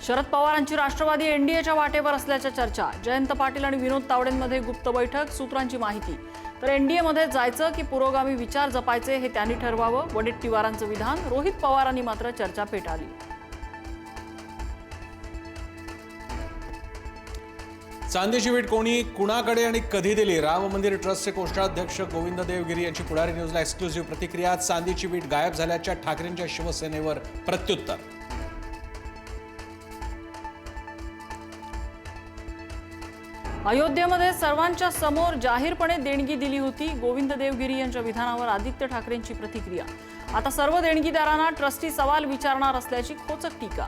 शरद पवारांची राष्ट्रवादी एनडीएच्या वाटेवर असल्याच्या चर्चा। जयंत पाटील आणि विनोद तावडेंमध्ये गुप्त बैठक, सूत्रांची माहिती। तर एनडीएमध्ये जायचं की पुरोगामी विचार जपायचे हे त्यांनी ठरवावं, वडेट्टीवारांचं विधान। रोहित पवारांनी मात्र चर्चा पेटाळली। चांदीची वीट कोणी, कुणाकडे आणि कधी दिली? राम मंदिर ट्रस्टचे कोषाध्यक्ष गोविंद देवगिरी यांची पुढारी न्यूजला एक्सक्लुझिव्ह प्रतिक्रिया। चांदीची वीट गायब झाल्याच्या ठाकरेंच्या शिवसेनेवर प्रत्युत्तर। अयोध्येमध्ये सर्वांच्या समोर जाहीरपणे देणगी दिली होती। गोविंद देवगिरी यांच्या विधानावर आदित्य ठाकरेंची प्रतिक्रिया। आता सर्व देणगीदारांना ट्रस्टी सवाल विचारणार असल्याची खोचक टीका।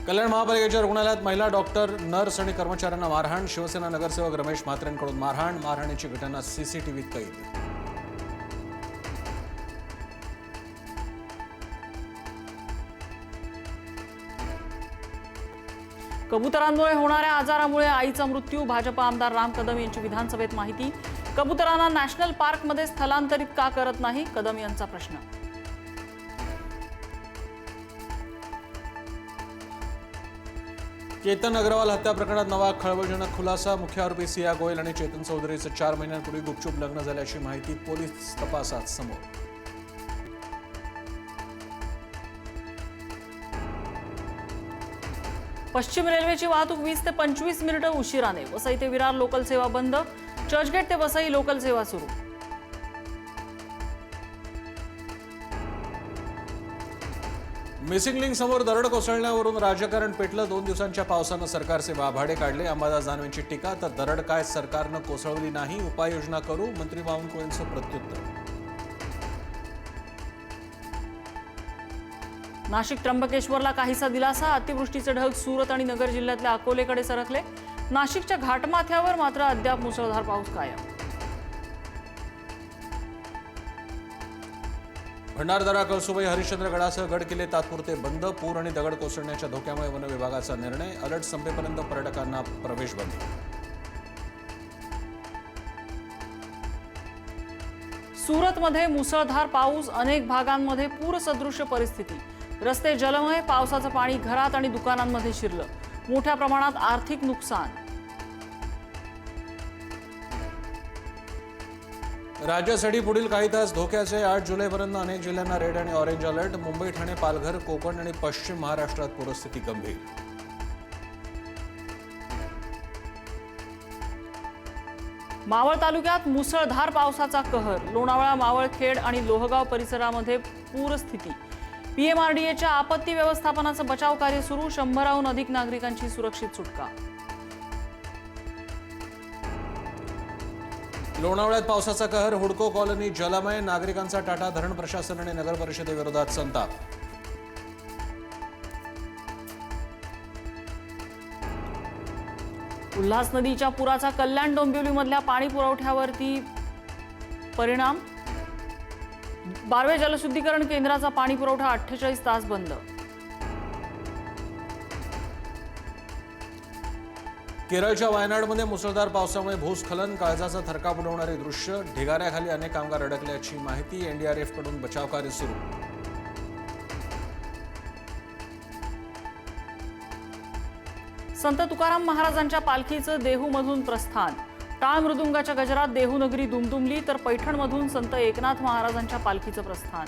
कल्याण महापालिकेच्या रुग्णालयात महिला डॉक्टर, नर्स आणि कर्मचाऱ्यांना मारहाण। शिवसेना नगरसेवक रमेश म्हात्रेंकडून मारहाणीची घटना सीसीटीव्हीत कैद। कबुतरांमुळे होणाऱ्या आजारामुळे आईचा मृत्यू। भाजप आमदार राम कदम यांची विधानसभेत माहिती। कबुतरांना नॅशनल पार्कमध्ये स्थलांतरित का करत नाही, कदम यांचा प्रश्न। चेतन अग्रवाल हत्या प्रकरणात नवा खळबळजनक खुलासा। मुख्य आरोपी सिया गोयल आणि चेतन चौधरीचं 4 महिन्यांपूर्वी गुपचूप लग्न झाल्याची माहिती पोलीस तपासात समोर। पश्चिम रेल्वेची वाहतूक 20 ते 25 मिनिटं उशिराने। वसई ते विरार लोकल सेवा बंद। चर्चगेट ते वसई लोकल सेवा सुरू। मिसिंग लिंक समोर दरड कोसळण्यावरून राजकारण पेटलं। 2 दिवसांच्या पावसानं सरकारचे वाभाडे काढले। अंबादास दानवेंची टीका। तर दरड काय सरकारनं कोसळवली नाही, उपाययोजना करू, मंत्री बावनकुळेंचं प्रत्युत्तर। नाशिक त्र्यंबकेश्वरला काहीसा दिलासा। अतिवृष्टीचे ढग सुरत आणि नगर जिल्ह्यातल्या अकोलेकडे सरकले। नाशिकच्या घाटमाथ्यावर मात्र अद्याप मुसळधार पाऊस कायम। भंडारदरा, कळसुबाई, हरिश्चंद्रगडासह गड किल्ले तात्पुरते बंद। पूर आणि दगड कोसळण्याच्या धोक्यामुळे वन विभागाचा निर्णय। अलर्ट संपेपर्यंत पर्यटकांना प्रवेश बंदी। सुरतमध्ये मुसळधार पाऊस। अनेक भागांमध्ये पूरसदृश्य परिस्थिती। रस्ते जलमय। पावसाचं पाणी घरात आणि दुकानांमध्ये शिरलं। मोठ्या प्रमाणात आर्थिक नुकसान। राज्यासाठी पुढील काही तास धोक्याचे। 8 जुलैपर्यंत अनेक जिल्ह्यांना रेड आणि ऑरेंज अलर्ट। मुंबई, ठाणे, पालघर, कोकण आणि पश्चिम महाराष्ट्रात पूरस्थिती गंभीर। मावळ तालुक्यात मुसळधार पावसाचा कहर। लोणावळा, मावळखेड आणि लोहगाव परिसरामध्ये पूरस्थिती। पीएमआरडीएच्या आपत्ती व्यवस्थापनाचं बचाव कार्य सुरू। 100हून अधिक नागरिकांची सुरक्षित सुटका। लोणावळ्यात पावसाचा कहर। हुडको कॉलनी जलमय। नागरिकांचा टाटा। धरण प्रशासन आणि नगर परिषदेविरोधात संताप। उल्हास नदीच्या पुराचा कल्याण डोंबिवलीमधल्या पाणी पुरवठ्यावरती परिणाम। बारवे जलशुद्धीकरण केंद्राचा पाणी पुरवठा 48 तास बंद। केरळच्या वायनाडमध्ये मुसळधार पावसामुळे भूस्खलन। काळजाचा थरकाप उडवणारे दृश्य। ढिगाऱ्याखाली अनेक कामगार अडकल्याची माहिती। एनडीआरएफकडून बचावकार्य सुरू। संत तुकाराम महाराजांच्या पालखीचं देहूमधून प्रस्थान। टाळ मृदुंगाच्या गजरात देहू नगरी दुमदुमली। तर पैठणमधून संत एकनाथ महाराजांच्या पालखीचं प्रस्थान।